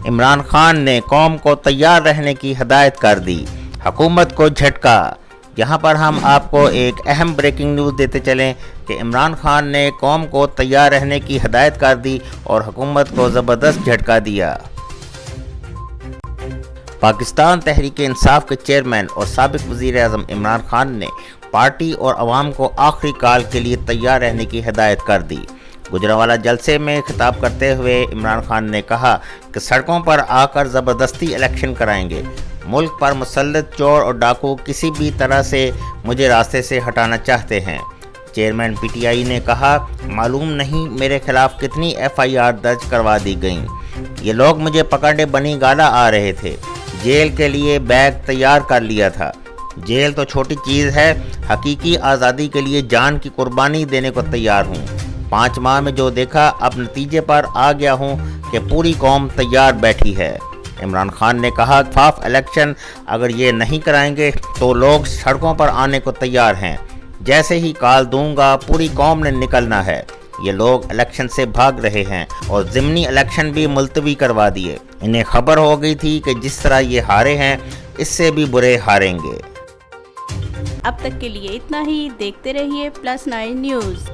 عمران خان نے قوم کو تیار رہنے کی ہدایت کر دی، حکومت کو جھٹکا۔ یہاں پر ہم آپ کو ایک اہم بریکنگ نیوز دیتے چلیں کہ عمران خان نے قوم کو تیار رہنے کی ہدایت کر دی اور حکومت کو زبردست جھٹکا دیا۔ پاکستان تحریک انصاف کے چیئرمین اور سابق وزیر اعظم عمران خان نے پارٹی اور عوام کو آخری کال کے لیے تیار رہنے کی ہدایت کر دی۔ گجرانوالہ جلسے میں خطاب کرتے ہوئے عمران خان نے کہا کہ سڑکوں پر آ کر زبردستی الیکشن کرائیں گے۔ ملک پر مسلط چور اور ڈاکو کسی بھی طرح سے مجھے راستے سے ہٹانا چاہتے ہیں۔ چیئرمین پی ٹی آئی نے کہا، معلوم نہیں میرے خلاف کتنی ایف آئی آر درج کروا دی گئیں۔ یہ لوگ مجھے پکڑنے بنی گالا آ رہے تھے۔ جیل کے لیے بیگ تیار کر لیا تھا۔ جیل تو چھوٹی چیز ہے، حقیقی آزادی کے لیے جان کی قربانی دینے کو تیار ہوں۔ 5 ماہ میں جو دیکھا اب نتیجے پر آ گیا ہوں کہ پوری قوم تیار بیٹھی ہے۔ عمران خان نے کہا، شفاف الیکشن اگر یہ نہیں کرائیں گے تو لوگ سڑکوں پر آنے کو تیار ہیں۔ جیسے ہی کال دوں گا پوری قوم نے نکلنا ہے۔ یہ لوگ الیکشن سے بھاگ رہے ہیں اور ضمنی الیکشن بھی ملتوی کروا دیے۔ انہیں خبر ہو گئی تھی کہ جس طرح یہ ہارے ہیں اس سے بھی برے ہاریں گے۔ اب تک کے لیے اتنا ہی، دیکھتے رہیے +9 نیوز۔